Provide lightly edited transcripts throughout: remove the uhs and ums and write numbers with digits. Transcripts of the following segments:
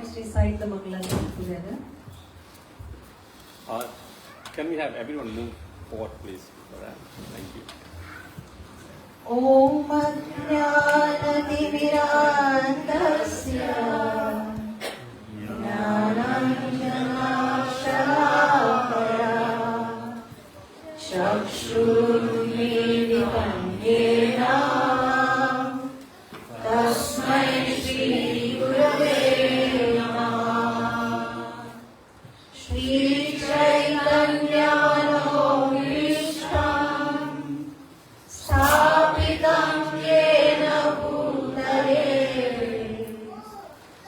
let's recite the Mangalam together. Can we have everyone move forward, please? Thank you. Om Ajnanatimirandasya Jnananjanashalakaya Chakshurmilitam Yena Tasmai Shri Gurave Namah. Shri Chaitanya-Manobhishtam Sthapitam Yena Bhutale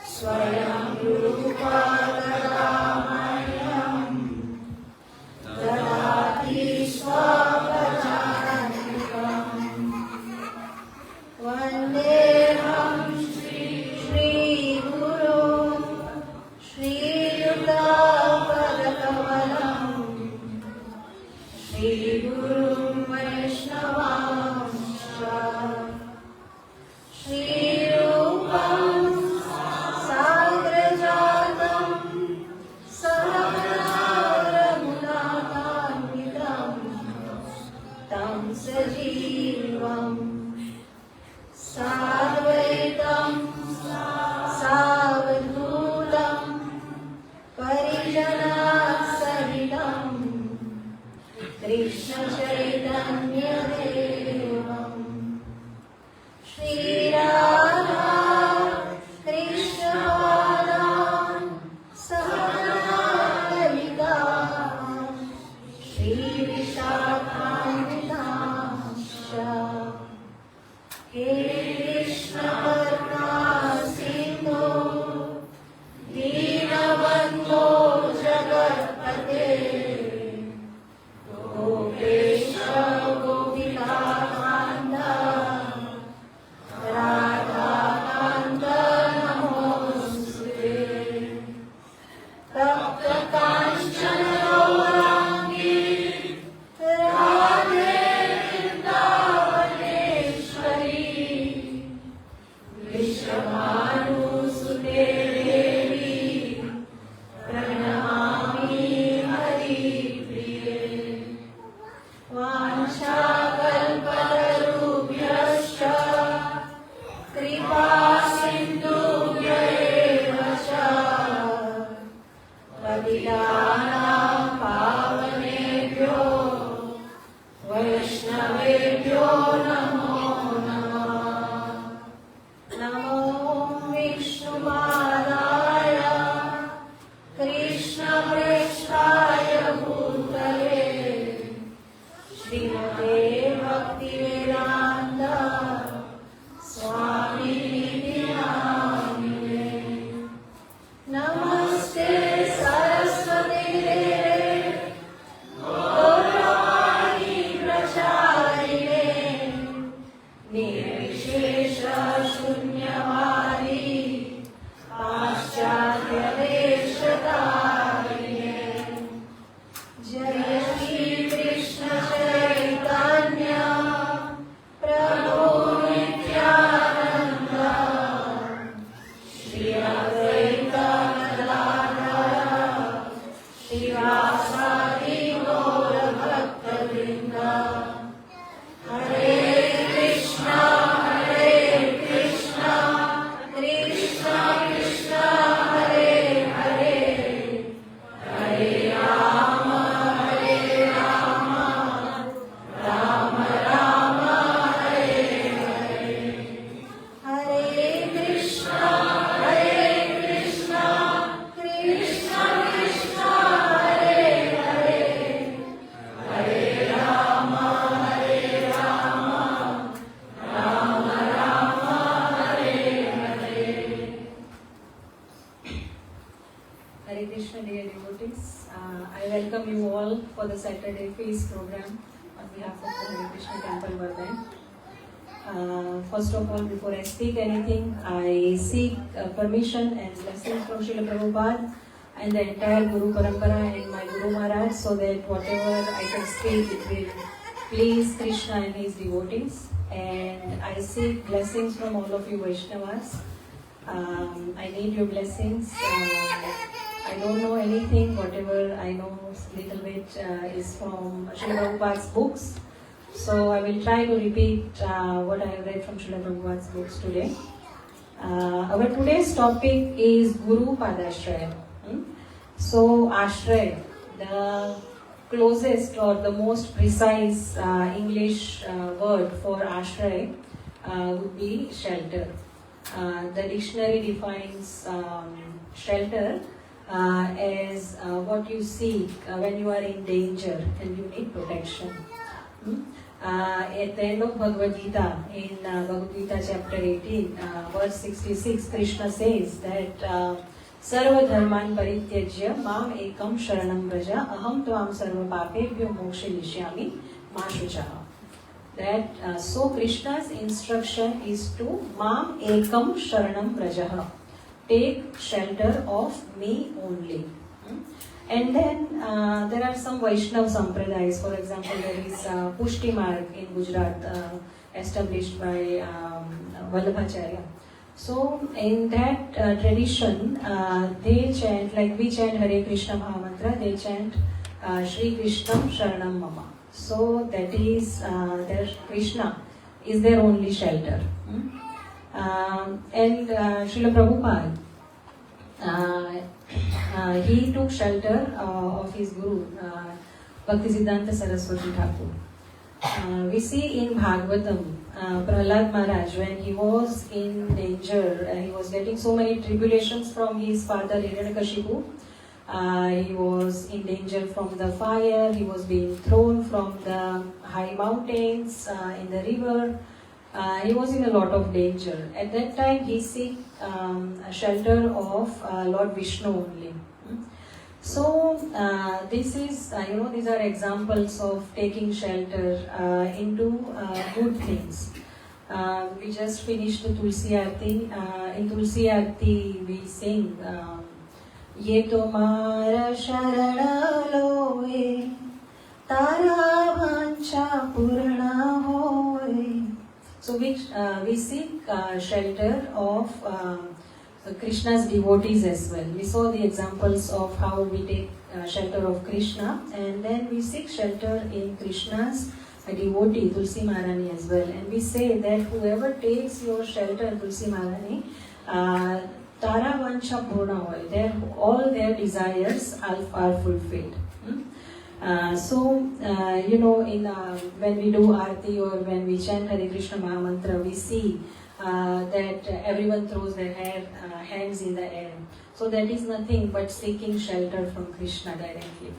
Swayam Rupa Tadamaham Dadati Swapadanikam Vandeham Shri Guru Shri Yuta Padakamalam Shri Guru Vaishnavamsha Shri Rupam Sagrajatam Sahagravamulakamidam Tam Sajivam Sadvaitam Savadhutam Parijana Sahitam Krishna Chaitanya Devam Shri Radha Krishna Padam Sahagana Lalita Shri Vishakhamritamsha He Krishna Karna Sindhu Dinabandho Jagatpate Gopesha Gopika Kanda Radha Kanda Namostute Tapta Kanchana Gaurangi Radhe Vrindavaneshwari Vrishabhanu Sute Devi Pranamami Hari Priye Vanchakalpatarubhyascha Kripa Sindhubhya eva cha Patitanam Pavanebhyo Vaishnavebhyo Namo Namah. Namo Vishnupadaya Krishna Preshthaya Bhutale Srimate Bhaktivedanta Swami Niti Namine. Namaste Saraswati Deve Gauravani Pracharine Nirvishesha Shunyavadi Paschatya Veshatarine. Jaya Shri Krishna Chaitanya Prabhu Nityananda Shri Advaita Gadadhara Shivasadi Gaura Bhakta-vrinda. Hare Krishna Krishna Krishna Hare Hare Hare Rama Rama Rama Hare Hare. Hare Krishna Krishna Krishna Hare Hare Hare Rama Rama Rama Hare Hare. Hare Krishna, dear devotees. I welcome you all for the Saturday feast program on behalf of the Hare Krishna Temple, Burbank. First of all, before I speak anything, I seek permission and blessings from Srila Prabhupada and the entire Guru Parampara and my Guru Maharaj, so that whatever I can speak, it will please Krishna and his devotees. And I seek blessings from all of you Vaishnavas. I need your blessings. I don't know anything. Whatever I know, little bit is from Srila Prabhupada's books. So I will try to repeat what I have read from Srila Prabhupada's books today. Our today's topic is Guru Padashraya. So Ashraya, the closest or the most precise English word for Ashraya would be shelter. The dictionary defines shelter as what you seek when you are in danger and you need protection. At the end of Bhagavad Gita, in Bhagavad Gita chapter 18, verse 66, Krishna says that Sarva dharman parityajya mam ekam sharanam vraja aham tvam sarva papebhyo mokshishyami ma shuchaha. That so Krishna's instruction is to mam ekam sharanam vraja, take shelter of me only. And then there are some Vaishnav Sampradayas. For example, there is Pushti Marg in Gujarat, established by Vallabhacharya. So in that tradition, they chant, like we chant Hare Krishna Mahamantra, they chant Shri Krishna Sharanam Mama. So that is their Krishna is their only shelter. And Srila Prabhupada, he took shelter of his Guru, Bhaktisiddhanta Saraswati Thakur. We see in Bhagavatam, Prahlad Maharaj, when he was in danger, he was getting so many tribulations from his father Hiranyakashipu. He was in danger from the fire, he was being thrown from the high mountains, in the river. He was in a lot of danger. At that time, he sought a shelter of Lord Vishnu only. So this is, these are examples of taking shelter into good things. We just finished the Tulsi Aarti. In Tulsi Aarti, we sing Ye tomara sharana loe, tara vancha purna hoye. So we seek shelter of Krishna's devotees as well. We saw the examples of how we take shelter of Krishna, and then we seek shelter in Krishna's devotee, Tulsi Maharani as well. And we say that whoever takes your shelter, Tulsi Maharani, Tara Vancha Purna hoy, all their desires are fulfilled. When we do Aarti or when we chant Hare Krishna Mahamantra, we see that everyone throws their hands in the air. So that is nothing but seeking shelter from Krishna directly.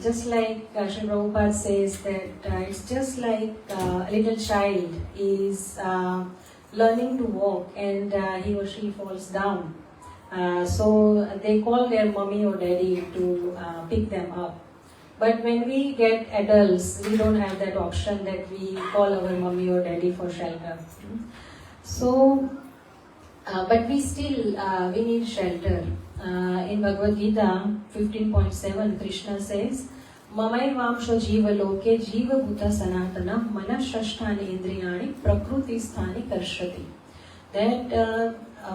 Just like Sri Prabhupada says that it's just like a little child is learning to walk and he or she falls down. So they call their mommy or daddy to pick them up. But when we get adults, we don't have that option that we call our mommy or daddy for shelter. So, but we still, we need shelter. In Bhagavad Gita 15.7, Krishna says, Mamai vamsho jiva loke jiva bhuta sanatana manashasthani indriyani prakriti sthani karshati. That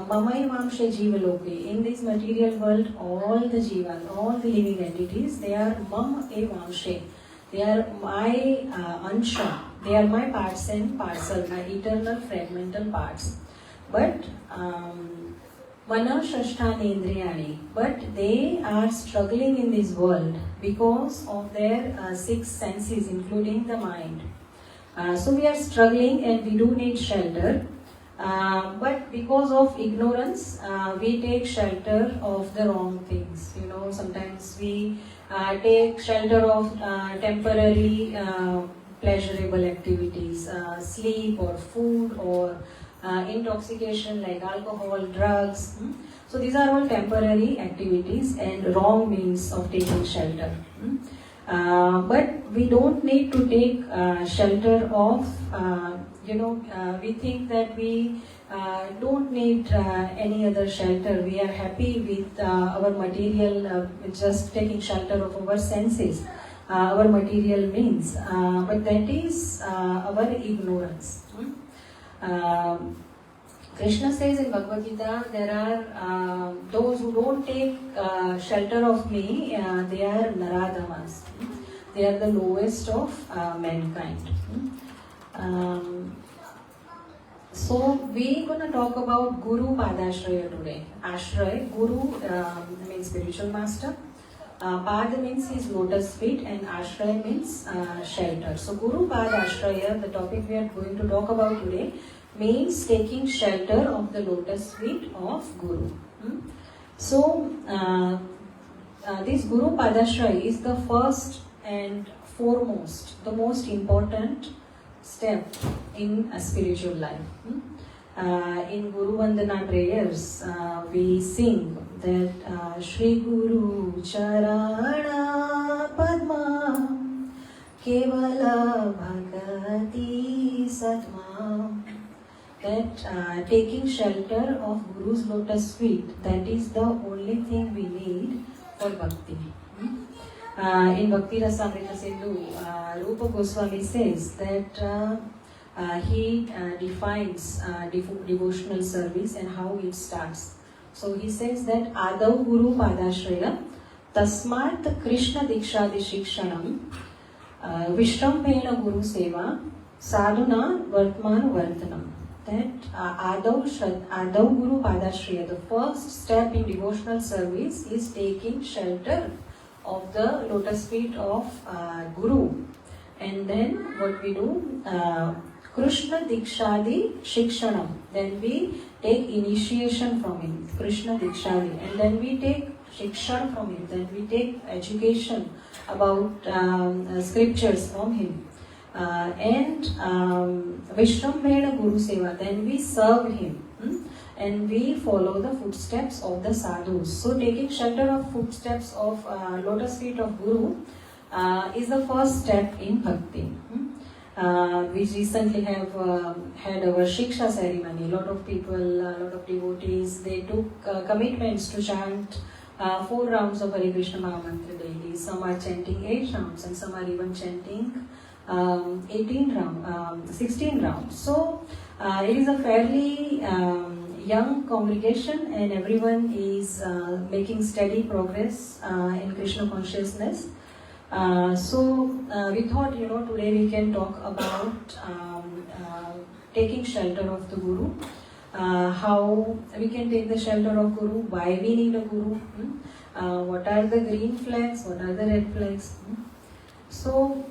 Mamai vamshe jiva loke, in this material world, all the jivas, all the living entities, they are mam e vamshe. They are my ansha. They are my parts and parcel, my eternal fragmental parts. But Mana Shashtani Indriyani, but they are struggling in this world because of their 6 senses, including the mind. So we are struggling and we do need shelter. But because of ignorance, we take shelter of the wrong things. Sometimes we take shelter of temporary pleasurable activities, sleep or food or intoxication like alcohol, drugs. So these are all temporary activities and wrong means of taking shelter. But we don't need to take shelter of, we think that we don't need any other shelter. We are happy with our material, just taking shelter of our senses, our material means. But that is our ignorance. Krishna says in Bhagavad Gita, there are those who don't take shelter of me, they are Naradamas. They are the lowest of mankind. So we're going to talk about Guru Padashraya today. Ashraya, Guru means spiritual master. Pada means his lotus feet and Ashraya means shelter. So Guru Padashraya, the topic we are going to talk about today, means taking shelter of the lotus feet of Guru. So this Guru Padashraya is the first and foremost, the most important step in a spiritual life. In Guru Vandana prayers, we sing that Shri Guru Charana Padma Kevala Bhagati Satma. That taking shelter of Guru's lotus feet, that is the only thing we need for bhakti. In Bhakti Rasamrita Sindhu, Rupa Goswami says that he defines devotional service and how it starts. So he says that Adav Guru Padashraya Tasmat Krishna Dikshadi Shikshanam Vishrambhena Guru Seva Sadhuna Vartman Vartanam. That Adav Guru Padashraya, the first step in devotional service is taking shelter of the lotus feet of Guru. And then what we do? Krishna Dikshadi Shikshanam. Then we take initiation from him, Krishna Dikshadi. And then we take Shikshan from him. Then we take education about scriptures from him. And Vishrambhena Guru Seva, then we serve him and we follow the footsteps of the sadhus. So taking shelter of footsteps of lotus feet of Guru is the first step in bhakti. We recently have had our Shiksha ceremony. A lot of people, a lot of devotees, they took commitments to chant 4 rounds of Hare Krishna Mahamantra daily. Some are chanting 8 rounds and some are even chanting 16 rounds. So it is a fairly young congregation and everyone is making steady progress in Krishna consciousness. So we thought, today we can talk about taking shelter of the Guru, how we can take the shelter of Guru, why we need a Guru, what are the green flags, what are the red flags. So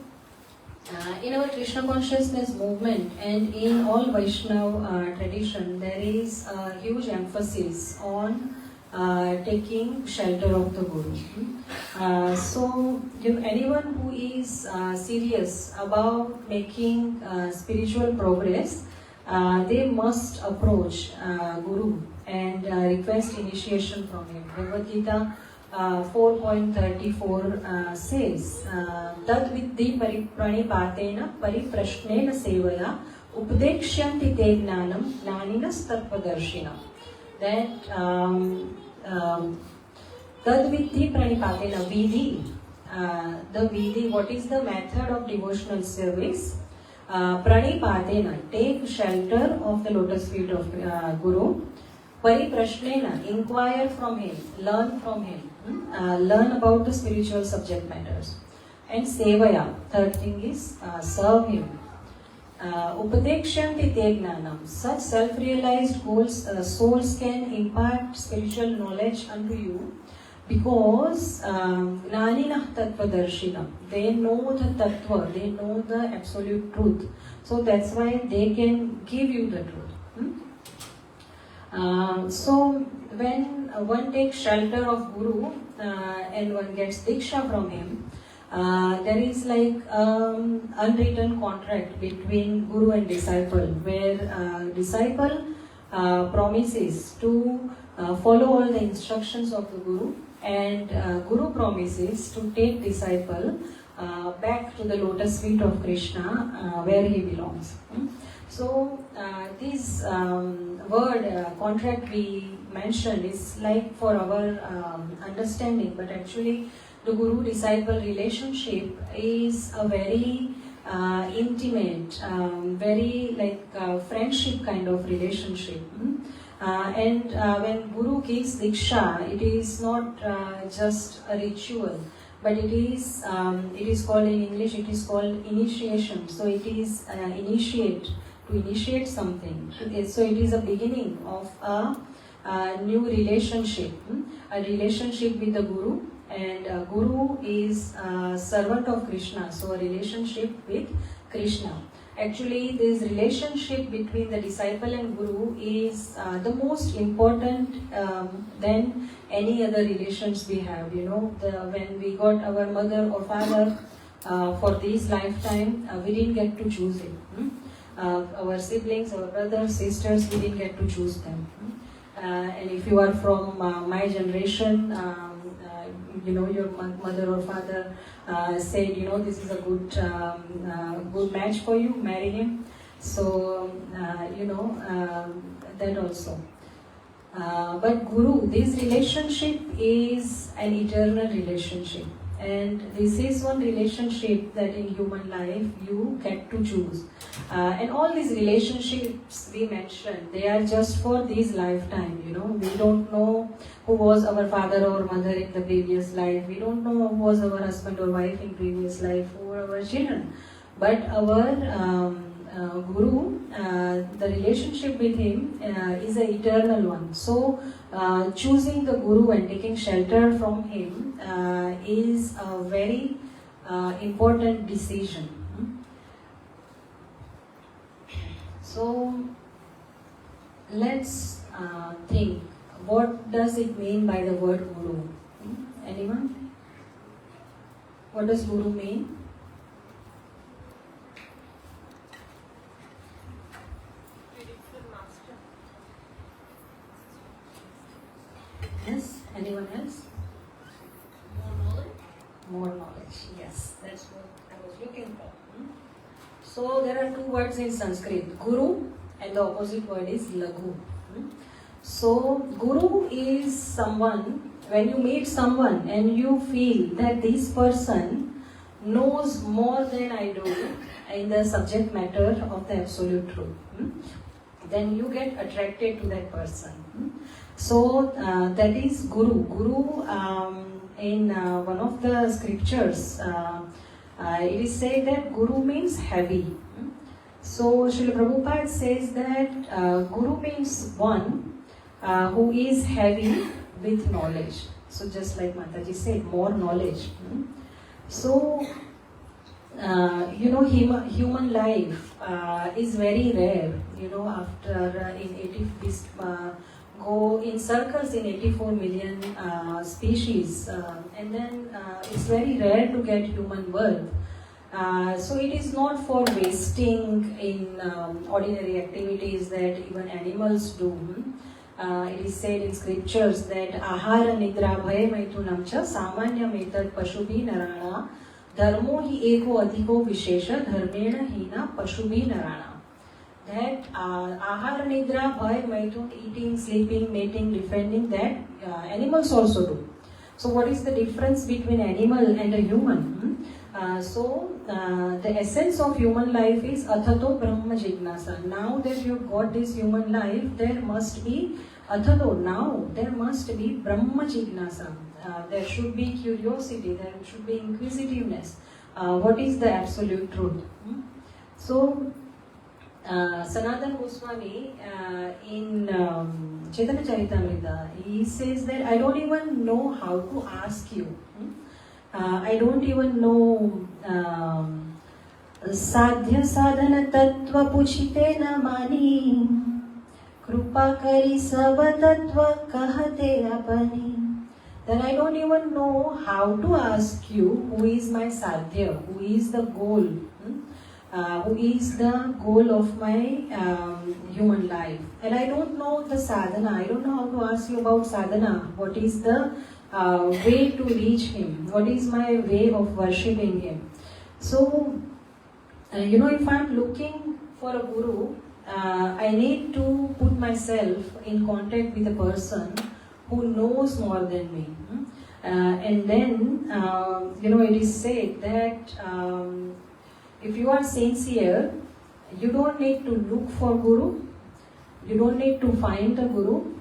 in our Krishna consciousness movement and in all Vaishnava tradition, there is a huge emphasis on taking shelter of the Guru. So anyone who is serious about making spiritual progress, they must approach Guru and request initiation from him. Bhagavad Gita 4.34 says, Tat viddhi pranipatena pariprashnena sevaya updekshanti te gnanam gnaninas tatpadarshina. That Tad viddhi pranipatena, vidhi, the vidhi, what is the method of devotional service? Pranipatena, take shelter of the lotus feet of Guru. Pariprashnena, inquire from him, learn from him, learn about the spiritual subject matters. And sevaya, third thing is serve him. Upadekshanti te gnanam, such self-realized souls can impart spiritual knowledge unto you because gnanina tattvadarshina, they know the tattva, they know the absolute truth. So that's why they can give you the truth. So when one takes shelter of Guru and one gets diksha from him, there is like unwritten contract between Guru and disciple, where disciple promises to follow all the instructions of the Guru, and Guru promises to take disciple back to the lotus feet of Krishna where he belongs. So this word contract we mentioned is like for our understanding, but actually the Guru-disciple relationship is a very intimate, very like friendship kind of relationship. And when Guru gives Diksha, it is not just a ritual, but it is called in English, it is called initiation. So it is to initiate something. So it is a beginning of a new relationship, a relationship with the Guru. And Guru is servant of Krishna, so a relationship with Krishna. Actually, this relationship between the disciple and Guru is the most important than any other relations we have. You know, when we got our mother or father for this lifetime, we didn't get to choose it. Our siblings, our brothers, sisters, we didn't get to choose them. And if you are from my generation, your mother or father said, this is a good match for you, marry him. So, that also. But Guru, this relationship is an eternal relationship. And this is one relationship that in human life you get to choose. And all these relationships we mentioned, they are just for this lifetime. We don't know who was our father or mother in the previous life. We don't know who was our husband or wife in previous life, or our children. But our Guru, the relationship with him is an eternal one. So, choosing the Guru and taking shelter from him is a very important decision. So, let's think, what does it mean by the word Guru? Anyone? What does Guru mean? Yes? Anyone else? More knowledge? More knowledge. Yes, that's what I was looking for. So there are two words in Sanskrit, Guru, and the opposite word is Laghu. So Guru is someone, when you meet someone and you feel that this person knows more than I do in the subject matter of the absolute truth, then you get attracted to that person. So that is Guru. Guru, in one of the scriptures, it is said that Guru means heavy. So Srila Prabhupada says that Guru means one who is heavy with knowledge. So just like Mataji said, more knowledge. So, human life is very rare. After go in circles in 84 million species, and then it's very rare to get human birth. So it is not for wasting in ordinary activities that even animals do. It is said in scriptures that ahara nidra bhaya maithunam cha samanyam etad pashubhi narana dharmo hi eko adhiko vishesha dharmena hina pashubhi narana. That ahara nidra bhaya maithun, eating, sleeping, mating, defending, that animals also do. So what is the difference between animal and a human? The essence of human life is athato brahma jignasa. Now that you've got this human life, there must be athato. Now there must be brahma jignasa. There should be curiosity. There should be inquisitiveness. What is the absolute truth? So Sanatana Goswami in Chaitanya Charitamrita, he says that I don't even know how to ask you. I don't even know sadhya sadhana tattva puchite na mani krupa kari sava tattva kahate apani. Then I don't even know how to ask you who is my sadhya, who is the goal, who is the goal of my human life. And I don't know the sadhana, I don't know how to ask you about sadhana, what is the way to reach him, what is my way of worshipping him. So, if I'm looking for a guru, I need to put myself in contact with a person who knows more than me. And then, it is said that, if you are sincere, you don't need to look for Guru, you don't need to find the Guru.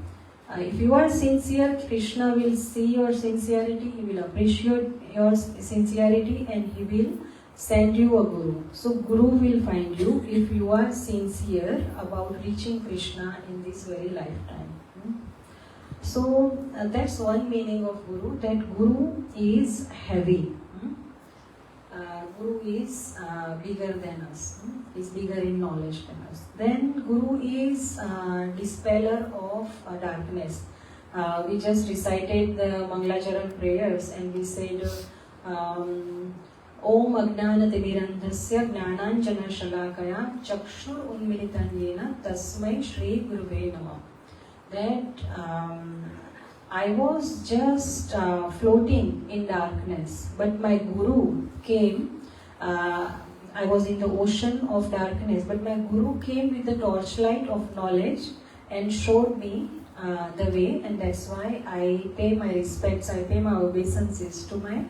If you are sincere, Krishna will see your sincerity, he will appreciate your sincerity, and he will send you a Guru. So Guru will find you if you are sincere about reaching Krishna in this very lifetime. So that's one meaning of Guru, that Guru is heavy. Guru is bigger than us, is bigger in knowledge than us. Then Guru is dispeller of darkness. We just recited the Mangalacharan prayers and we said Om Agnana Timirandhasya Gnananjana Shalakaya Chakshur Unmilitan Yena Tasmai Shri Guruve Namah. That I was just floating in darkness, but my Guru came. I was in the ocean of darkness, but my Guru came with the torchlight of knowledge and showed me the way, and that's why I pay my respects, I pay my obeisances to my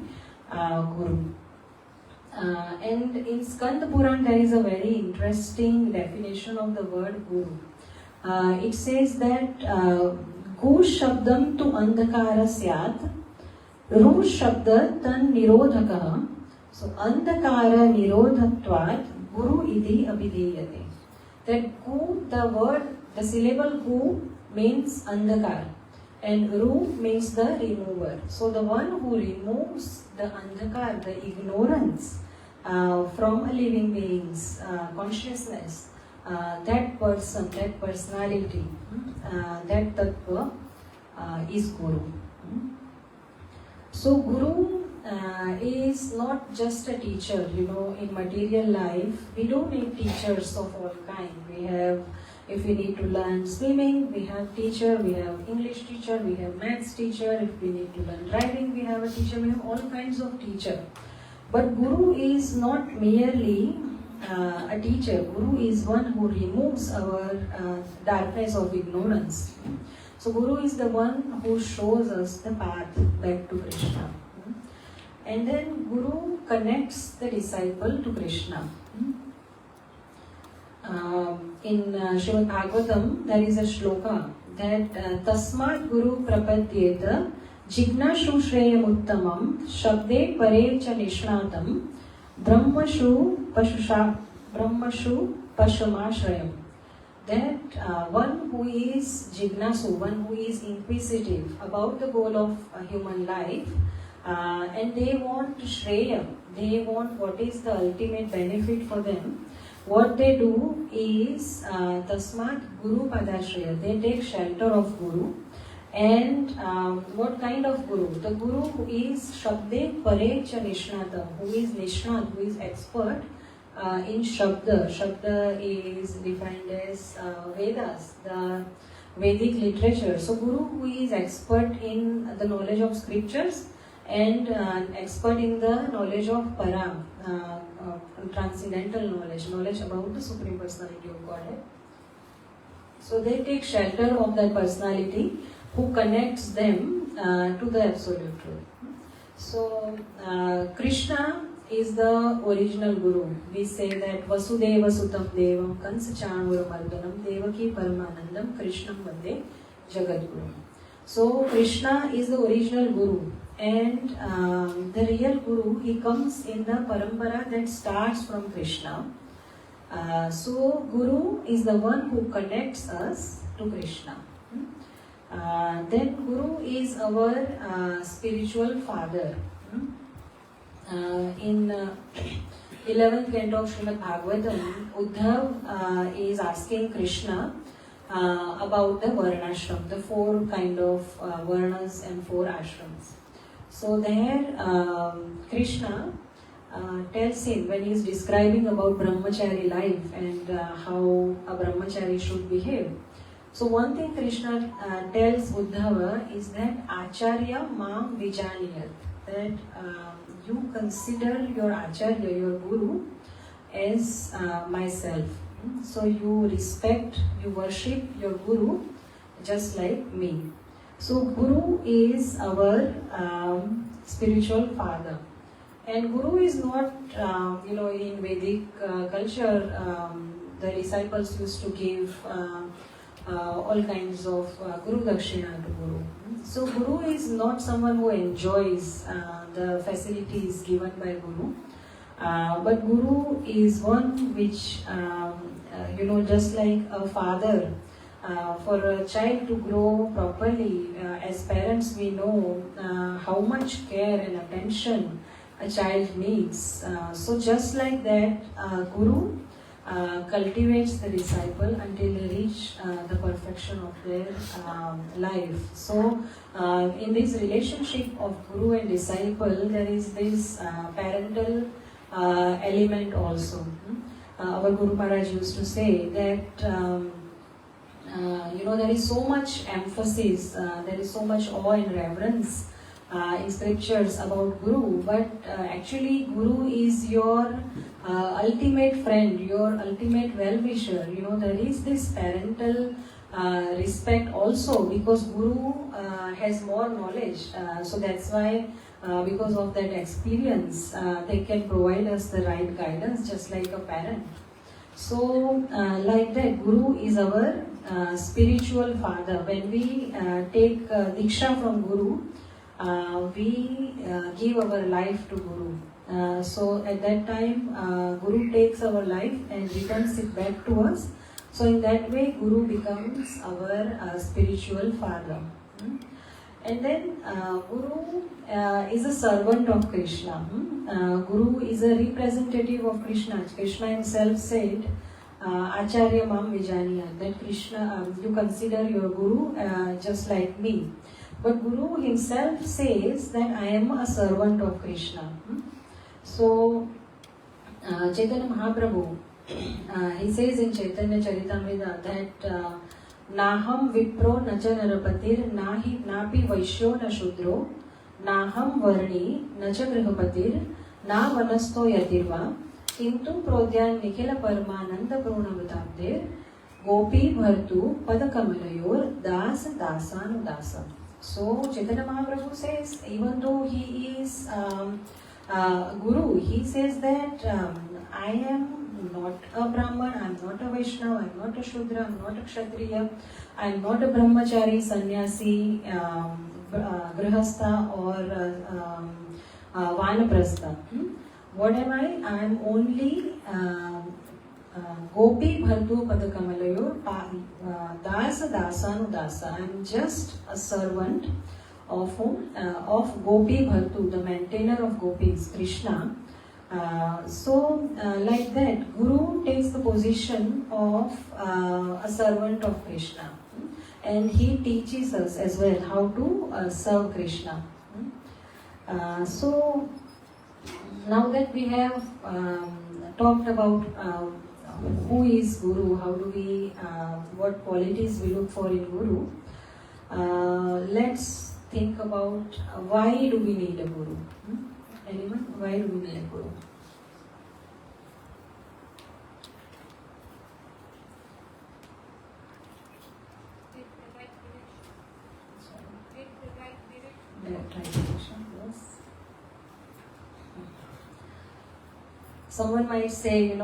Guru. And in Skanda Puran there is a very interesting definition of the word Guru. It says that Gu Shabdam tu Andhakara Syat, Ru Shabda tan Nirodhakaha. So Andhakara Nirodhatvat Guru Idi Abhideyate. That Gu, the word, the syllable Gu means Andhakar, and Ru means the remover. So the one who removes the Andhakar, the ignorance from a living being's consciousness, that person, that personality, that tattva is Guru. So Guru is not just a teacher. In material life, we don't need teachers of all kinds. We have, if we need to learn swimming, we have teacher, we have English teacher, we have maths teacher. If we need to learn driving, we have a teacher, we have all kinds of teacher. But Guru is not merely a teacher. Guru is one who removes our darkness of ignorance. So Guru is the one who shows us the path back to Krishna. And then Guru connects the disciple to Krishna. In Srimad Bhagavatam, there is a shloka that Tasmat Guru Prapadyeta Jignashu Shreyam Uttamam Shabde Pare Cha Nishnatam Brahmashu Pashamashrayam. That one who is Jignasu, one who is inquisitive about the goal of human life, and they want Shreya, they want what is the ultimate benefit for them. What they do is Tasmat Guru Padashraya, they take shelter of Guru. And what kind of Guru? The Guru who is Shabde Pare Cha Nishnata, who is Nishnat, who is expert in Shabda. Shabda is defined as Vedas, the Vedic literature. So Guru who is expert in the knowledge of scriptures and expert in the knowledge of Para, transcendental knowledge about the Supreme Personality of Godhead. So they take shelter of that personality who connects them to the Absolute Truth. So Krishna is the original Guru. We say that Vasudeva Sutam Devam Kansa Chanura Mardanam Devaki Paramanandam Krishnam Vande Jagadguru. So Krishna is the original Guru, and the real Guru, he comes in the parampara that starts from Krishna. So Guru is the one who connects us to Krishna. Then Guru is our spiritual father. In 11th canto of Srimad Bhagavatam, Uddhav is asking Krishna about the Varnashram, the 4 kind of Varnas and 4 ashrams. So there Krishna tells him, when he is describing about Brahmachari life and how a Brahmachari should behave. So one thing Krishna tells Uddhava is that Acharya Mam Vijaniyat, that you consider your Acharya, your Guru, as myself. So you respect, you worship your Guru just like me. So Guru is our spiritual father. And Guru is not, in Vedic culture, the disciples used to give all kinds of Guru Dakshina to Guru. So Guru is not someone who enjoys the facilities given by Guru. But Guru is one which, just like a father, for a child to grow properly, as parents we know how much care and attention a child needs. So just like that, Guru cultivates the disciple until they reach the perfection of their life. So in this relationship of Guru and disciple, there is this parental element also. Our Guru Maharaj used to say that there is so much emphasis, there is so much awe and reverence in scriptures about Guru, but actually Guru is your ultimate friend, your ultimate well-wisher. There is this parental respect also, because Guru has more knowledge. So that's why, because of that experience, they can provide us the right guidance, just like a parent. So, like that, Guru is our spiritual father. When we take Diksha from Guru, we give our life to Guru. So at that time, Guru takes our life and returns it back to us. So in that way, Guru becomes our spiritual father. And then Guru is a servant of Krishna. Guru is a representative of Krishna. Krishna himself said, Acharya Mam Vijaniya, that Krishna, you consider your Guru just like me. But Guru himself says that I am a servant of Krishna. So, Chaitanya Mahaprabhu, he says in Chaitanya Charitamrita that Naham Vipro Nacha Narapatir Napi Vaishyo Na Shudro Naham Varni Nacha Grihapatir Na Vanasto Yatirva Kintu Prodyan Nikhila Paramananda Purnavatabdir Gopi Bhartu Padakamalayor Das Dasan Dasa. So Chaitanya Mahaprabhu says, even though he is Guru, he says that I am not a Brahman, I am not a Vaishnava, I am not a Shudra, I am not a Kshatriya, I am not a Brahmachari, Sannyasi, Grihastha or Vanaprastha. What am I? I am only Gopi Bhartu Padakamalayor Dasa Dasanu Dasa. I am just a servant of whom? Of Gopi Bhartu, the maintainer of gopis, Krishna. So, like that, Guru takes the position of a servant of Krishna. And he teaches us as well how to serve Krishna. So, now that we have talked about who is Guru, how do we, what qualities we look for in Guru, let's think about why do we need a Guru? Anyone? Why do we need a Guru? Someone might say,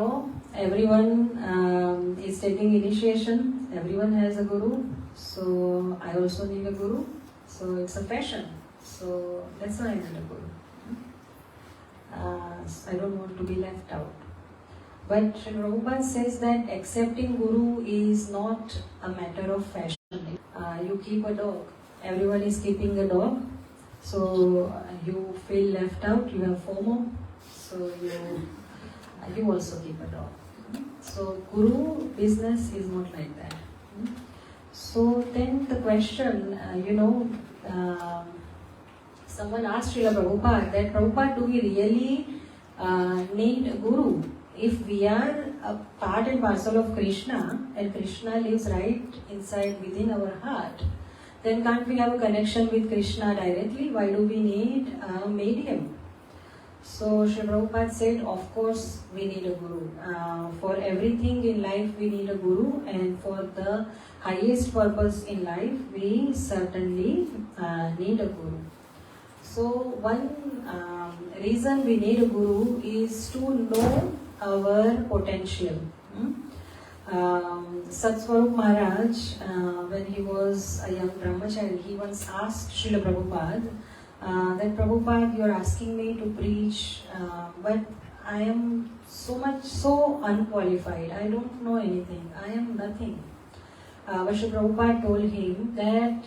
everyone is taking initiation, everyone has a Guru, so I also need a Guru, so it's a passion, so that's why I need a Guru. I don't want to be left out. But Sri Prabhupada says that accepting Guru is not a matter of fashion. You keep a dog, everyone is keeping a dog, so you feel left out, you have FOMO, so you also keep a dog. So Guru business is not like that. So then the question, someone asked Srila Prabhupada that, Prabhupada, do we really need a Guru? If we are a part and parcel of Krishna and Krishna lives right inside within our heart, then can't we have a connection with Krishna directly? Why do we need a medium? So Sri Prabhupada said, of course we need a Guru. For everything in life we need a Guru, and for the highest purpose in life we certainly need a Guru. So one reason we need a guru is to know our potential. Satswarup Maharaj, when he was a young brahmachari, he once asked Srila Prabhupada that Prabhupada, you are asking me to preach, but I am so unqualified. I don't know anything. I am nothing. But Srila Prabhupada told him that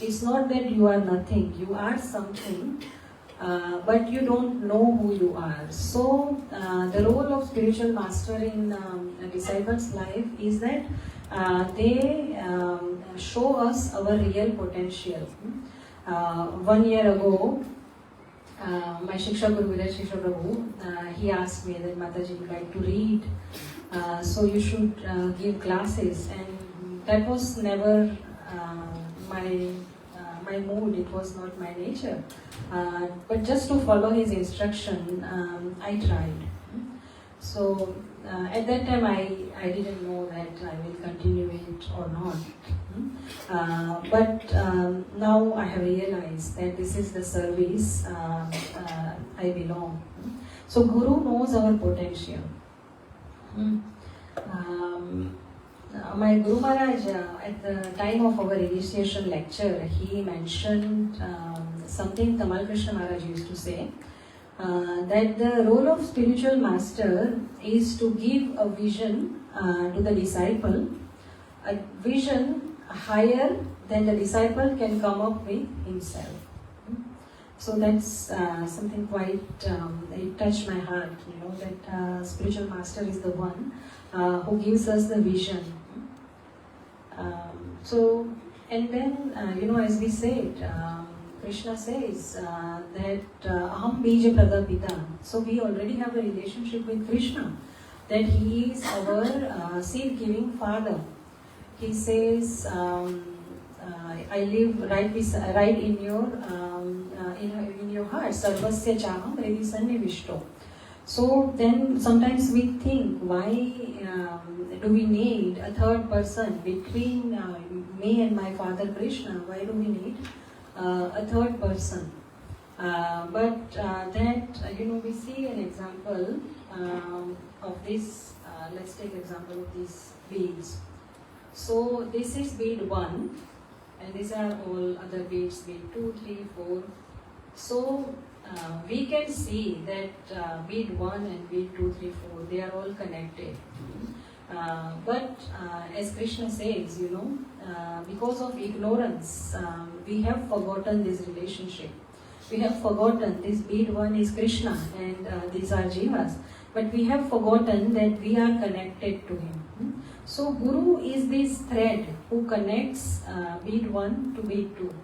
it's not that you are nothing. You are something. But you don't know who you are. So, the role of spiritual master in a disciple's life is that they show us our real potential. 1 year ago, my Shiksha Guru Vidya Shiksha Prabhu, he asked me that Mataji would like to read, so you should give classes, and that was never my mood, it was not my nature. But just to follow his instruction, I tried. So at that time I didn't know that I will continue it or not. But now I have realized that this is the service I belong. So Guru knows our potential. My Guru Maharaj, at the time of our initiation lecture, he mentioned something Tamal Krishna Maharaj used to say, that the role of spiritual master is to give a vision to the disciple, a vision higher than the disciple can come up with himself. So that's something quite, it touched my heart, that spiritual master is the one who gives us the vision. So, and then, as we said, Krishna says that Aham Bija Pradapita. So we already have a relationship with Krishna, that he is our seed-giving father. He says, I live right in your heart. Sarvasya chaham hriday sannivishto. So then sometimes we think, why do we need a third person between me and my father Krishna? Why do we need a third person? But that, we see an example of this. Let's take example of these beads. So this is bead 1, and these are all other beads, bead 2, 3, 4. So we can see that bead 1 and bead 2, 3, 4, they are all connected. But as Krishna says, because of ignorance, we have forgotten this relationship. We have forgotten this bead 1 is Krishna and these are Jivas. But we have forgotten that we are connected to him. So Guru is this thread who connects bead 1 to bead 2.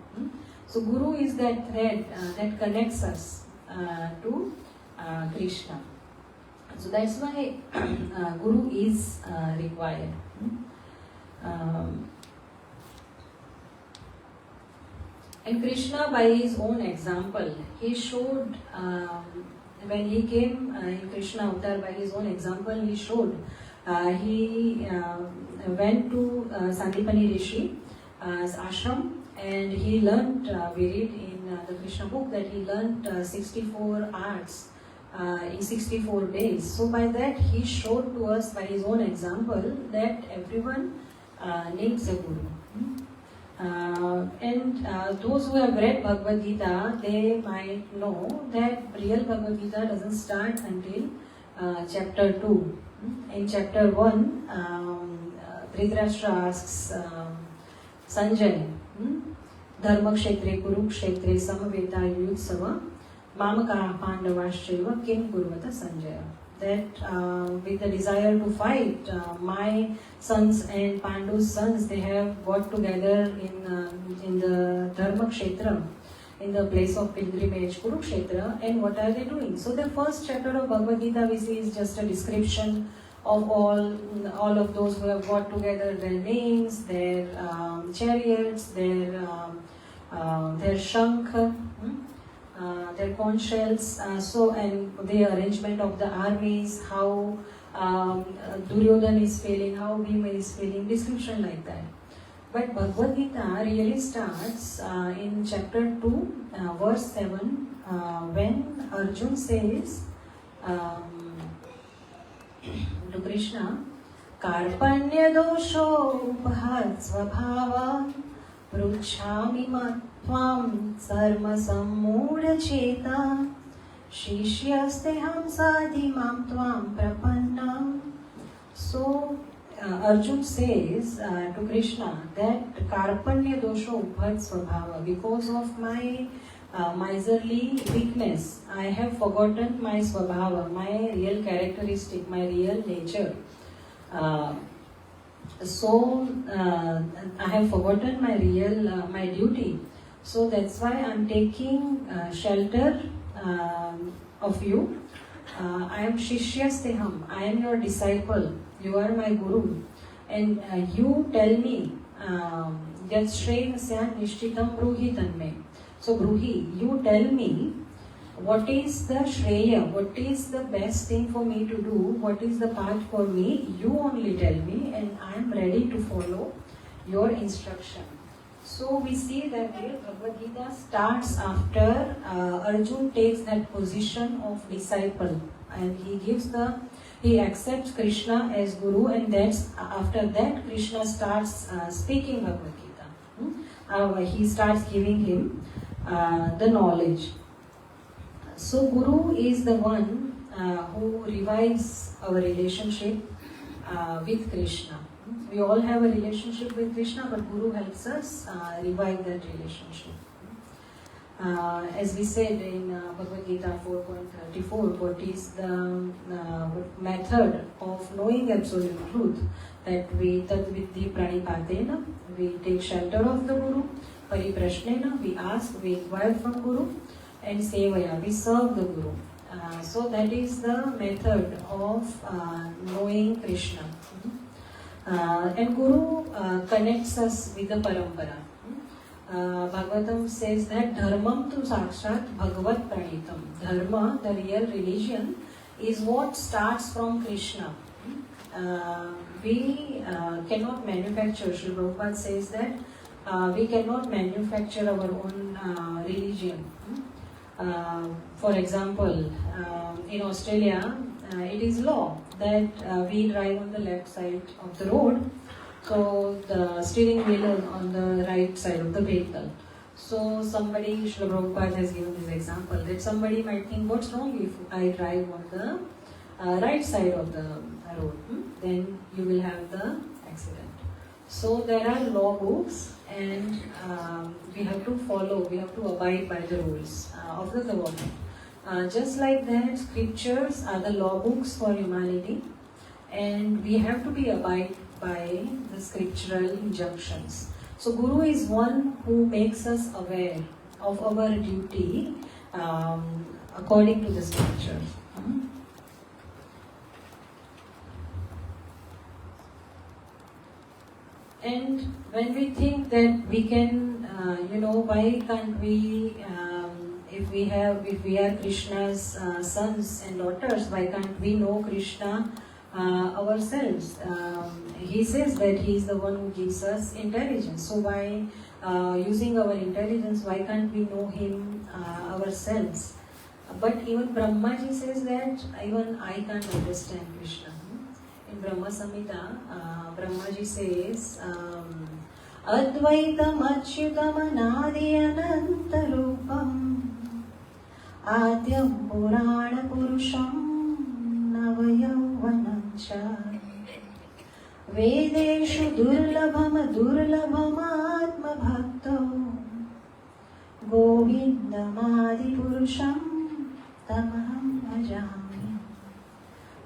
So Guru is that thread that connects us to Krishna. So that's why Guru is required. And Krishna, by his own example, he showed, when he came in Krishna avatar, by his own example, he showed. He went to Sandipani Rishi ashram, and he learnt, we read in the Krishna book that he learnt 64 arts in 64 days. So by that he showed to us by his own example that everyone needs a guru. And those who have read Bhagavad Gita, they might know that real Bhagavad Gita doesn't start until chapter 2. In chapter 1, Dhritarashtra asks Sanjay, Dharma Kshetre Kurukshetre Samaveta Yutsava Mamaka Pandavashchaiva Kim Kurvata Sanjaya. That with the desire to fight, my sons and Pandu's sons, they have got together in the Dharma Kshetra, in the place of pilgrimage, Kurukshetra, and what are they doing? So the first chapter of Bhagavad Gita we see is just a description of all of those who have got together, their names, their chariots, their shankh, their conch shells, and the arrangement of the armies, how Duryodhana is feeling, how Bhima is feeling, description like that. But Bhagavad Gita really starts in chapter 2, verse 7, when Arjun says to Krishna, Karpanya dosho upahad svabhava pruchhami matvam sarma sammudha cheta shishyaste ham sadhi mam tvam prapanna. So Arjun says to Krishna that Karpanya dosho upahad svabhava, because of my miserly weakness, I have forgotten my svabhava, my real characteristic, my real nature. So I have forgotten my real my duty. So that's why I'm taking shelter of you. I am Shishyasteham. I am your disciple. You are my guru, and you tell me Yat Shreya Sya Nishchitam Bruhi Tanme. So Bruhi, you tell me what is the Shreya, what is the best thing for me to do, what is the path for me, you only tell me, and I am ready to follow your instruction. So we see that Bhagavad Gita starts after Arjun takes that position of disciple, and he accepts Krishna as Guru, and that's after that Krishna starts speaking Bhagavad Gita. He starts giving him the knowledge. So Guru is the one who revives our relationship with Krishna. We all have a relationship with Krishna, but Guru helps us revive that relationship. As we said in Bhagavad Gita 4.34, what is the method of knowing absolute truth? That we tadviddhi pranipatena, we take shelter of the Guru, pariprashnena, we ask, we inquire from Guru, and sevaya, we serve the Guru. So that is the method of knowing Krishna. And Guru connects us with the parampara. Bhagavatam says that dharmam tu sakshat bhagavat pranitam. Dharma, the real religion, is what starts from Krishna. We cannot manufacture. Srila Prabhupada says that we cannot manufacture our own religion. For example, in Australia, it is law that we drive on the left side of the road, so the steering wheel is on the right side of the vehicle. So somebody, Srila Prabhupada has given this example, that somebody might think, what's wrong if I drive on the right side of the road? Then you will have the accident. So there are law books, and we have to follow, we have to abide by the rules of the government. Just like that, scriptures are the law books for humanity, and we have to be abide by the scriptural injunctions. So Guru is one who makes us aware of our duty according to the scriptures. And when we think that we can, why can't we, if we are Krishna's sons and daughters, why can't we know Krishna ourselves? He says that he is the one who gives us intelligence. So why, using our intelligence, why can't we know him ourselves? But even Brahmaji says that even I can't understand Krishna. In Brahma Samhita, Brahmaji says, Advaitam Achyutam Anadi Ananta Rupam Adyam Purana Purusham Navayauvanamcha Vedeshu Durlabham Durlabham Atma Bhakto Govindamadi Purusham Tamaham Bhajami.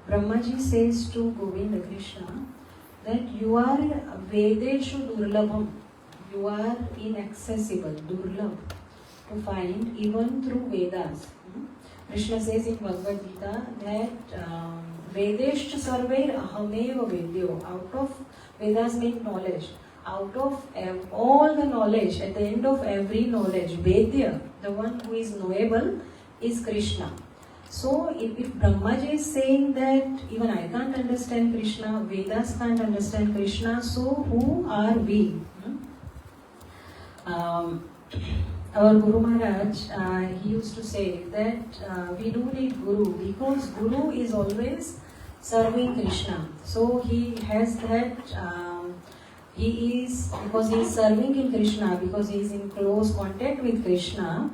Brahmaji says to Govinda Krishna that you are Vedeshu Durlabham, you are inaccessible, Durlabh, to find even through Vedas. Krishna says in Bhagavad Gita that Vedeshcha Sarvair Ahameva Vedyo, out of Vedas mean knowledge, out of all the knowledge, at the end of every knowledge, Vedya, the one who is knowable, is Krishna. So if Brahmaji is saying that even I can't understand Krishna, Vedas can't understand Krishna, so who are we? Our Guru Maharaj, he used to say that we do need Guru because Guru is always serving Krishna. So he has that, because he is serving in Krishna, because he is in close contact with Krishna,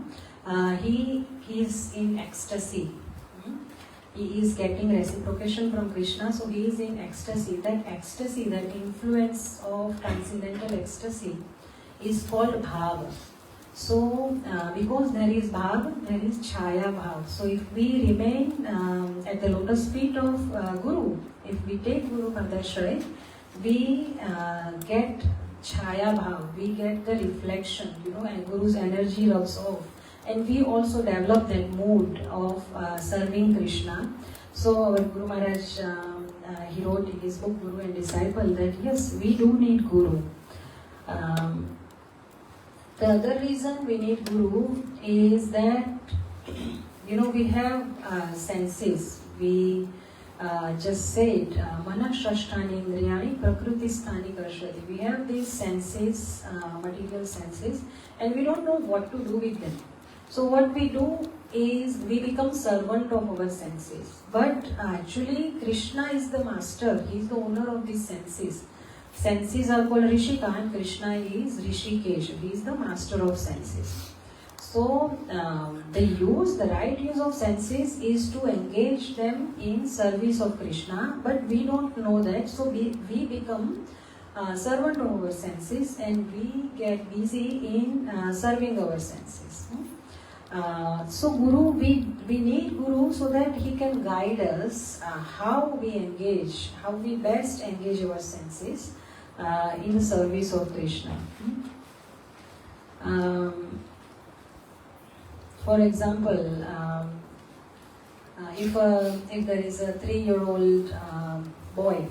he is in ecstasy. He is getting reciprocation from Krishna, so he is in ecstasy. That ecstasy, that influence of transcendental ecstasy is called Bhava. So, because there is Bhava, there is Chaya Bhava. So, if we remain at the lotus feet of Guru, if we take Guru Padashraya, we get Chaya Bhava, we get the reflection, and Guru's energy rubs off. And we also develop that mood of serving Krishna. So, our Guru Maharaj, he wrote in his book Guru and Disciple that yes, we do need Guru. The other reason we need Guru is that, we have senses. We just said, Manashrasthani Indriyani Prakritisthani Karshati. We have these senses, material senses, and we don't know what to do with them. So what we do is we become servant of our senses. But actually Krishna is the master. He is the owner of these senses. Senses are called Rishika and Krishna is Rishikesh. He is the master of senses. So the right use of senses is to engage them in service of Krishna, but we don't know that. So we become servant of our senses and we get busy in serving our senses. So Guru, we need Guru so that he can guide us how we engage, how we best engage our senses in the service of Krishna. For example, if there is a 3-year-old boy,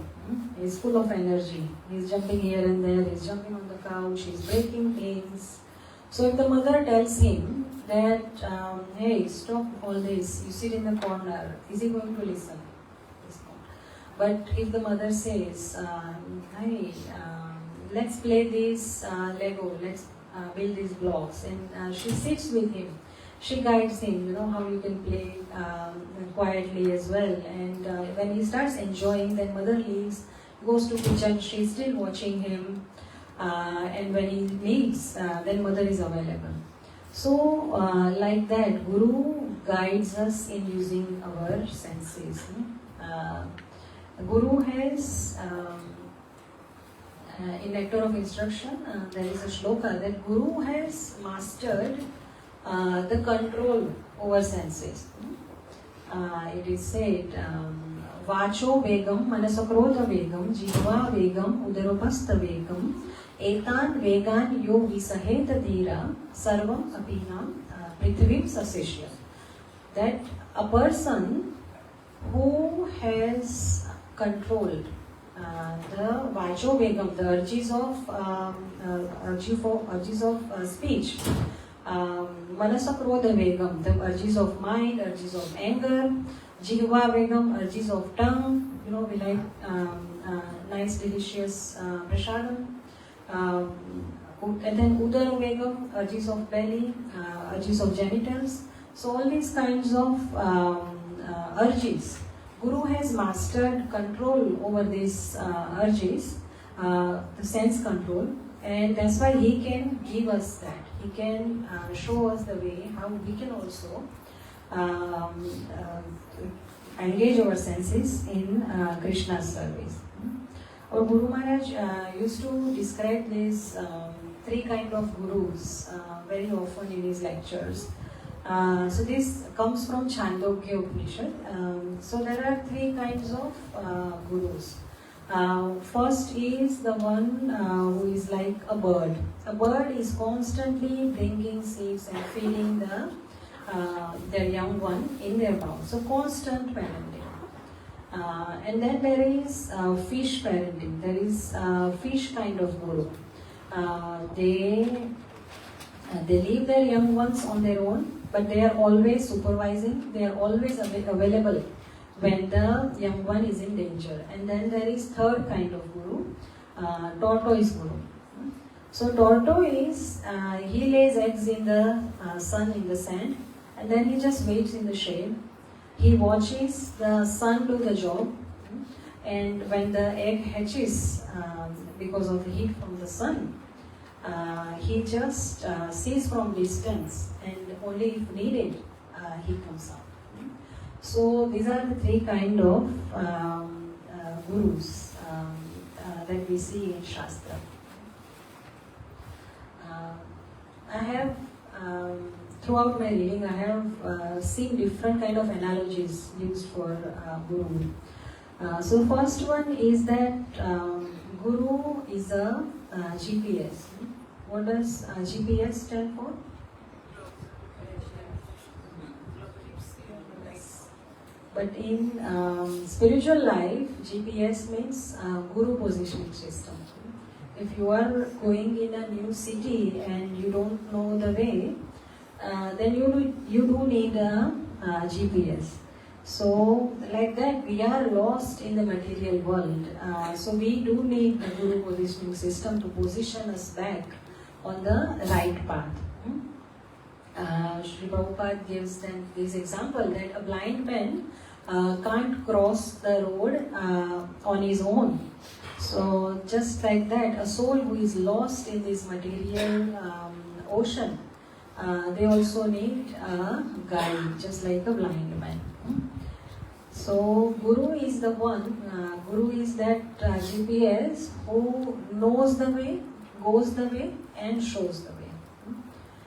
he is full of energy, he is jumping here and there, he is jumping on the couch, he is breaking things. So if the mother tells him that, hey, stop all this, you sit in the corner, is he going to listen? But if the mother says, hey, let's play this Lego, let's build these blocks, and she sits with him, she guides him, how you can play quietly as well. And when he starts enjoying, then mother leaves, goes to kitchen, she's still watching him. And when he needs, then mother is available. So, like that, Guru guides us in using our senses. Guru has, in Nectar of Instruction, there is a shloka that Guru has mastered the control over senses. It is said, Vacho vegam, manasakrodha vegam, jihva vegam, udaropastha vegam, etan vegan yo visaheta dhira, sarvam apinam prithvim sasishya. That a person who has controlled the vacho vegam, the urges of speech, manasakrodha vegam, the urges of mind, urges of anger, jihva vegam, urges of tongue, we like nice delicious prasadam, and then udara vegam, urges of belly, urges of genitals. So all these kinds of urges, Guru has mastered control over these urges, the sense control, and that's why he can give us that. He can show us the way how we can also engage our senses in Krishna's service. Our Guru Maharaj used to describe these 3 kinds of gurus very often in his lectures. So this comes from Chandogya Upanishad. So there are 3 kinds of gurus. First is the one who is like a bird. A bird is constantly bringing seeds and feeding their young one in their mouth. So constant parenting. And then there is fish parenting. There is fish kind of guru. They leave their young ones on their own but they are always supervising, they are always available when the young one is in danger. And then there is third kind of guru, tortoise guru. So tortoise, he lays eggs in the sun, in the sand, and then he just waits in the shade. He watches the sun do the job, and when the egg hatches, because of the heat from the sun, he just sees from distance, and only if needed, he comes out. So these are the three kind of gurus that we see in Shastra. I have, throughout my reading, I have seen different kind of analogies used for guru. So first one is that guru is a GPS. What does GPS stand for? But in spiritual life, GPS means guru positioning system. If you are going in a new city and you don't know the way, then you do need a GPS. So like that, we are lost in the material world. So we do need the guru positioning system to position us back on the right path. Sri Prabhupada gives them this example that a blind man can't cross the road on his own. So just like that, a soul who is lost in this material ocean, they also need a guide, just like a blind man. So Guru is the one, Guru is that GPS who knows the way, goes the way and shows the way.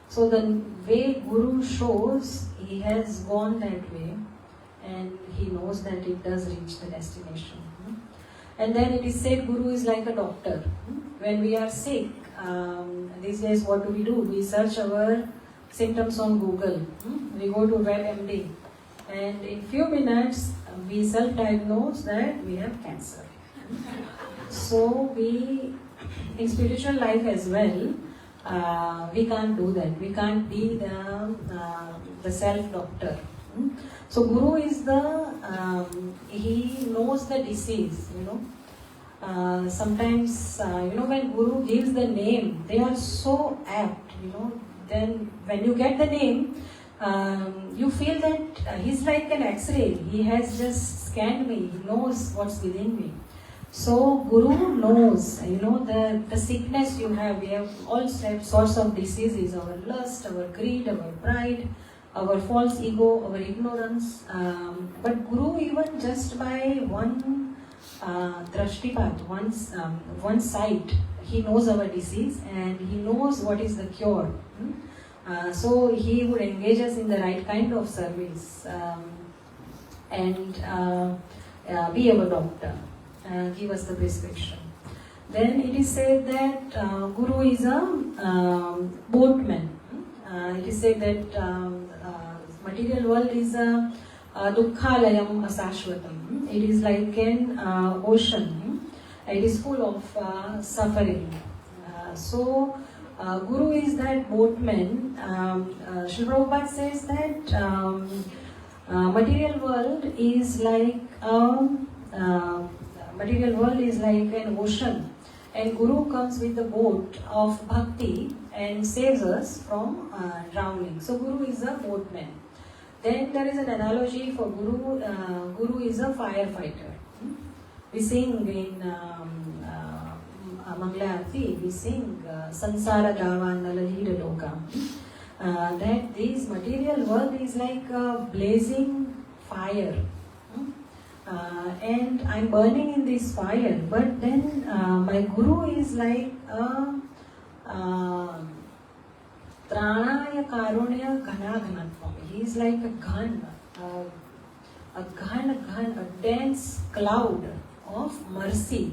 So the way Guru shows, he has gone that way and he knows that it does reach the destination. And then it is said Guru is like a doctor. When we are sick, these days what do? We search our symptoms on Google. We go to WebMD. And in few minutes, we self-diagnose that we have cancer. So we, in spiritual life as well, we can't do that. We can't be the self-doctor. So Guru is he knows the disease, Sometimes, when Guru gives the name, they are so apt, Then when you get the name, you feel that he's like an X-ray. He has just scanned me. He knows what's within me. So Guru knows, the sickness you have. We have all sorts of diseases, our lust, our greed, our pride, our false ego, our ignorance. But Guru, even just by one drashtipat, one sight, he knows our disease and he knows what is the cure. So he would engage us in the right kind of service and be our doctor, give us the prescription. Then it is said that Guru is a boatman. It is said that material world is a dukkhalayam asashvatam. It is like an ocean. It is full of suffering. So Guru is that boatman. Sri Prabhupada says that material world is like an ocean, and Guru comes with the boat of bhakti and saves us from drowning. So Guru is a boatman. Then there is an analogy for Guru. Guru is a firefighter. We sing in Mangla Arti, we sing Sansara Dava Nalalira Loka. That this material world is like a blazing fire. And I'm burning in this fire, but then my Guru is like a Tranaya Karunya Ghana Ghanatvam. He is like a gun, a dense cloud of mercy.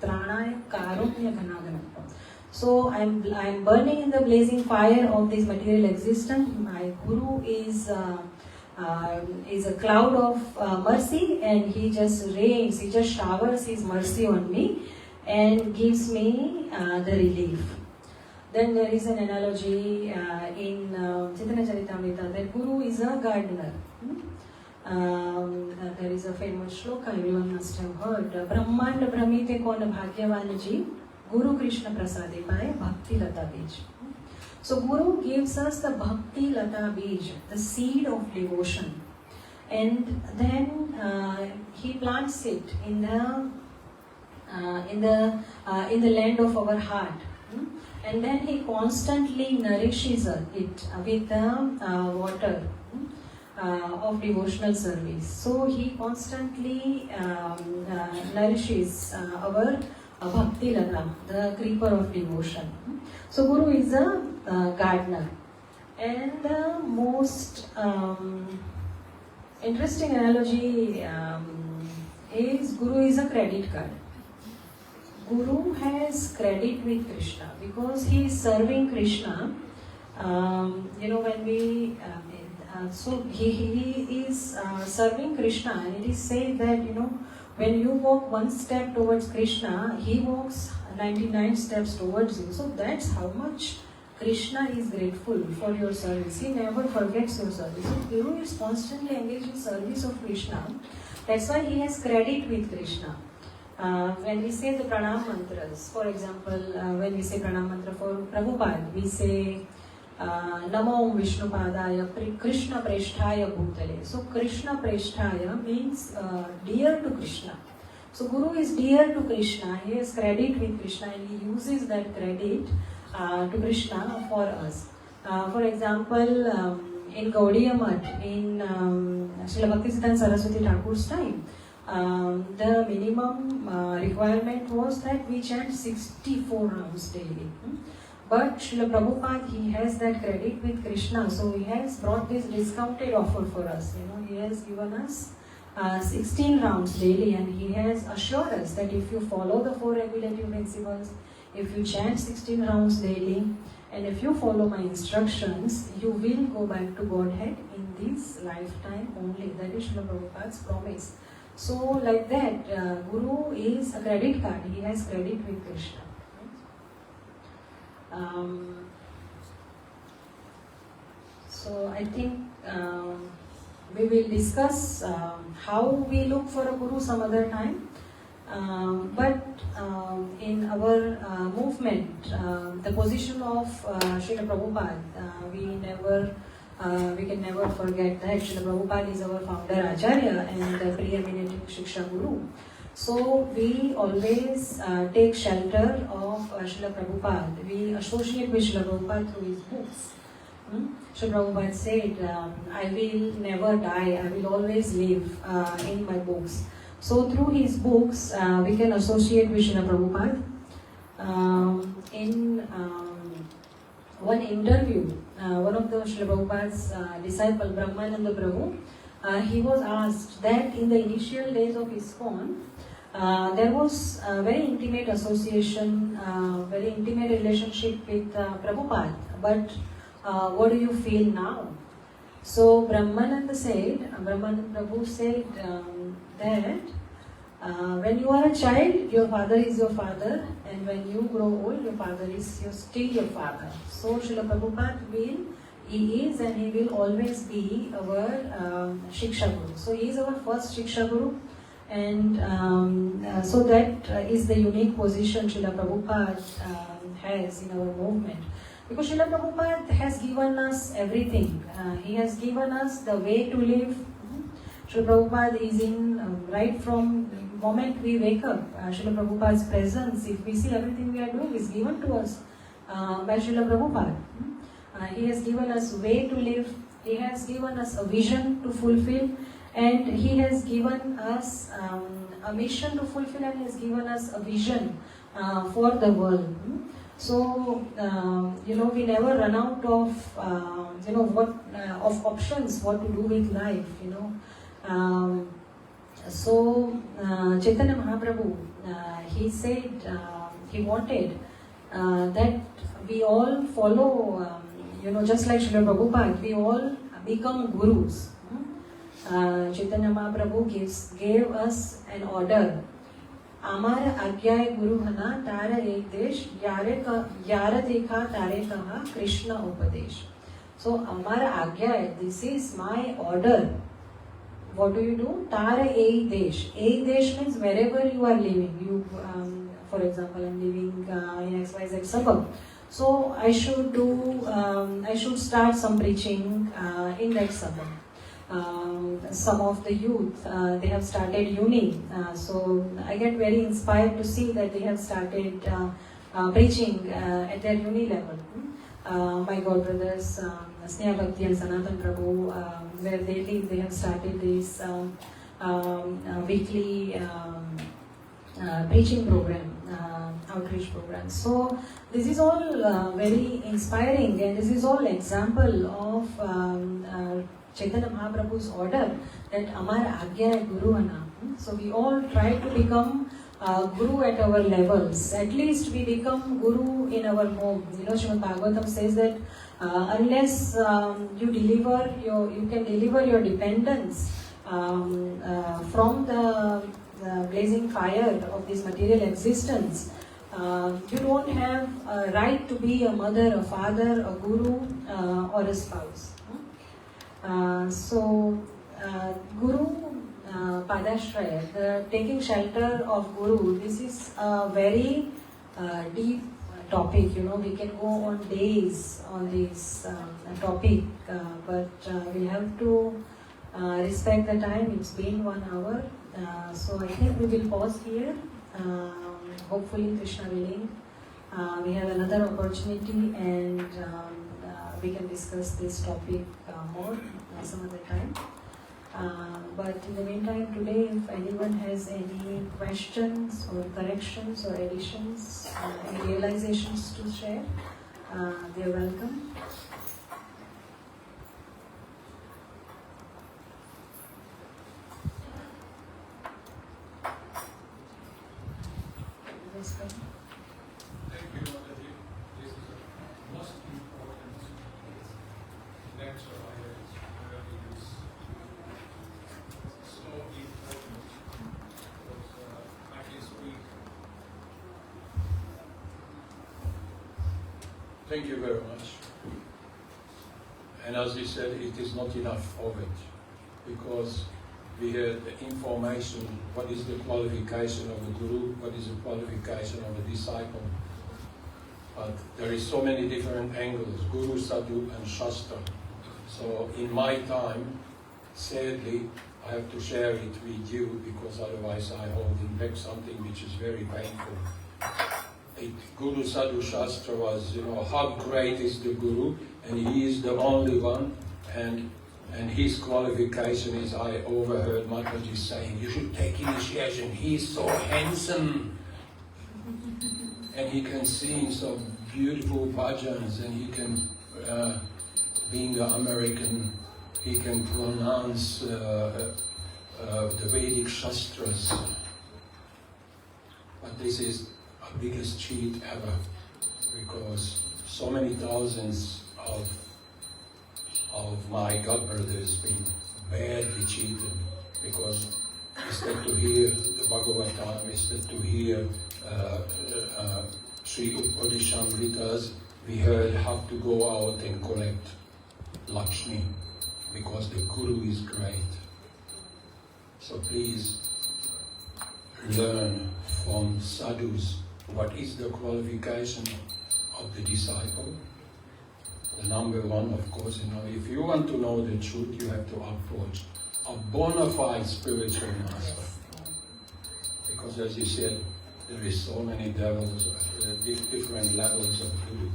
Tranaya Karunya Ghana Ghanatvam. So I'm burning in the blazing fire of this material existence. My Guru is a cloud of mercy, and he just rains, he just showers his mercy on me and gives me the relief. Then there is an analogy in Chaitanya Charitamrita that Guru is a gardener. There is a famous shloka everyone must have heard. Brahmand Brahmite kon bhagyavan ji, Guru Krishna prasade paye bhakti lata bij. So Guru gives us the bhakti lata bij, the seed of devotion, and then he plants it in the land of our heart. And then he constantly nourishes it with the water of devotional service. So he constantly nourishes our bhakti lata, the creeper of devotion. So Guru is a gardener. And the most interesting analogy is Guru is a credit card. Guru has credit with Krishna because he is serving Krishna. When we so he is serving Krishna, and it is said that when you walk one step towards Krishna, he walks 99 steps towards you. So that's how much Krishna is grateful for your service. He never forgets your service. So Guru is constantly engaged in service of Krishna. That's why he has credit with Krishna. When we say the pranam mantras, for example, when we say pranam mantra for Prabhupada, we say Namo Vishnupadaya Krishna Presthaya Bhutale. So Krishna Presthaya means dear to Krishna. So Guru is dear to Krishna. He has credit with Krishna and he uses that credit to Krishna for us. For example, in Gaudiya Math, in Srila Bhaktisiddhanta Saraswati Thakur's time, the minimum requirement was that we chant 64 rounds daily. But Srila Prabhupada, he has that credit with Krishna, so he has brought this discounted offer for us. He has given us 16 rounds daily, and he has assured us that if you follow the 4 regulative principles, if you chant 16 rounds daily, and if you follow my instructions, you will go back to Godhead in this lifetime only. That is Srila Prabhupada's promise. So like that, Guru is a credit card. He has credit with Krishna. So I think we will discuss how we look for a Guru some other time. But in our movement, the position of Srila Prabhupada, we can never forget that Srila Prabhupada is our founder Acharya and the preeminent Shiksha Guru. So we always take shelter of Srila Prabhupada. We associate with Srila Prabhupada through his books. Srila Prabhupada said, I will never die, I will always live in my books. So through his books, we can associate with Srila Prabhupada. In one interview, one of the Srila Prabhupada's disciple, Brahmananda Prabhu, he was asked that in the initial days of ISKCON, there was a very intimate association, very intimate relationship with Prabhupada. But what do you feel now? So Brahmananda Prabhu said that when you are a child, your father is your father, and when you grow old, your father is still your father. So Srila Prabhupada he is and he will always be our Shiksha Guru. So he is our first Shiksha Guru, and so that is the unique position Srila Prabhupada has in our movement. Because Srila Prabhupada has given us everything. He has given us the way to live. Srila Prabhupada is in right from the moment we wake up. Srila Prabhupada's presence, if we see everything we are doing, is given to us by Srila Prabhupada. He has given us way to live. He has given us a vision to fulfill, and he has given us a mission to fulfill, and he has given us a vision for the world. So we never run out of of options what to do with life. So Chaitanya Mahaprabhu, he said he wanted that we all follow, just like Srila Prabhupada, we all become gurus. Chaitanya Mahaprabhu gave us an order Amar Agyay Guru Hana Tara Ek Desh Yara Dekha Tare Kaha Krishna Upadesh. So Amar Agyay, this is my order. What do? Tara Ek Desh. Ek Desh means wherever you are living. You, for example, I am living in XYZ suburb. So I should do. I should start some preaching in that suburb. Some of the youth, they have started uni. So I get very inspired to see that they have started preaching at their uni level. My god brothers, Sneha Bhakti and Sanatan Prabhu, where they live, they have started this weekly preaching program, outreach program. So this is all very inspiring, and this is all example of Chaitanya Mahaprabhu's order that Amar Agya Guru Ana. So we all try to become Guru at our levels. At least we become Guru in our home. You know, Srimad Bhagavatam says that unless you can deliver your dependence from the blazing fire of this material existence, you don't have a right to be a mother, a father, a guru, or a spouse. Guru Padashraya, the taking shelter of Guru, this is a very deep topic. You know, we can go on days on this topic, but we have to respect the time. It's been 1 hour, so I think we will pause here. Hopefully, Krishna willing, we have another opportunity, and we can discuss this topic more some other time. But in the meantime, today, if anyone has any questions or corrections or additions, any realizations to share, they are welcome. Yes, sir. Thank you, Mataji. This is the most important lecture I have heard in this. So important because I can speak. Thank you very much. And as he said, it is not enough of it because we had the information, what is the qualification of a guru, what is the qualification of a disciple. But there is so many different angles, guru, sadhu and shastra. So in my time, sadly, I have to share it with you because otherwise I hold back something which is very painful. Guru, sadhu, shastra was, how great is the guru, and he is the only one, and his qualification is, I overheard Mataji saying, you should take initiation, he's so handsome. And he can sing some beautiful bhajans, and he can, being an American, he can pronounce the Vedic Shastras. But this is the biggest cheat ever, because so many thousands of my godbrothers been badly cheated, because instead to hear the Bhagavatam, instead to hear Sri Upadishamritas, we heard have to go out and collect Lakshmi, because the Guru is great. So please learn from sadhus what is the qualification of the disciple. The number one, of course, if you want to know the truth, you have to approach a bona fide spiritual master. Because as you said, there is so many devils, different levels of guru.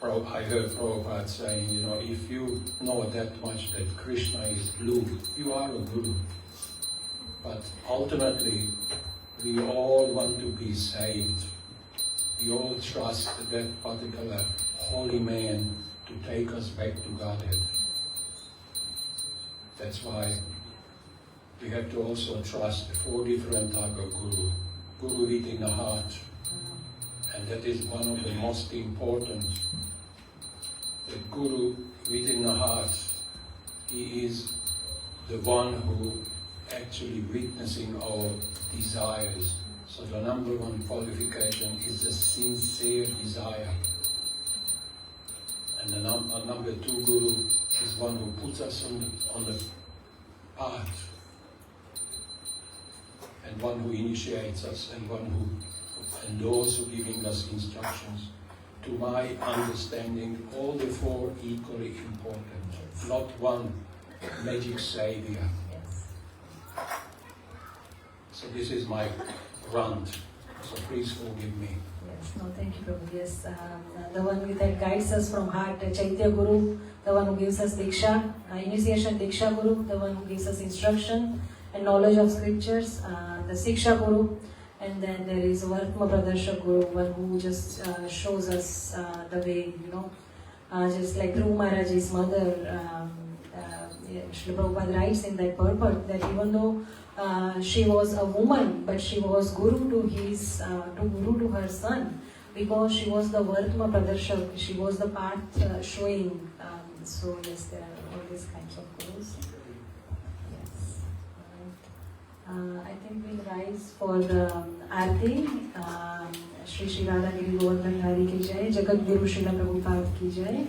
I heard Prabhupada saying, if you know that much that Krishna is blue, you are a guru. But ultimately, we all want to be saved. We all trust that particular holy man to take us back to Godhead. That's why we have to also trust the 4 different types of guru. Guru within the heart. And that is one of the most important. The guru within the heart, he is the one who actually witnessing our desires. So the number one qualification is a sincere desire. And the number two guru is one who puts us on the path, and one who initiates us, and one who, and those who giving us instructions. To my understanding, all the four equally important, not one magic savior. Yes. So this is my rant. So please forgive me. Yes, no, thank you, Prabhu. Yes, the one that guides us from heart, Chaitya Guru, the one who gives us Diksha, initiation Diksha Guru, the one who gives us instruction and knowledge of scriptures, the Siksha Guru, and then there is Vartma Pradarshak Guru, one who just shows us the way, just like Dhruv Maharaj's mother, Srila Prabhupada writes in that purport that even though she was a woman, but she was guru to her son, because she was the Vartma Pradarshak, she was the path showing. So yes, there are all these kinds of gurus. Yes. I think we'll rise for the Aarti. Shri Shri Radha Giri Govardhan Hari ki Jai, Jagat Guru Srila Prabhupada ki Jai.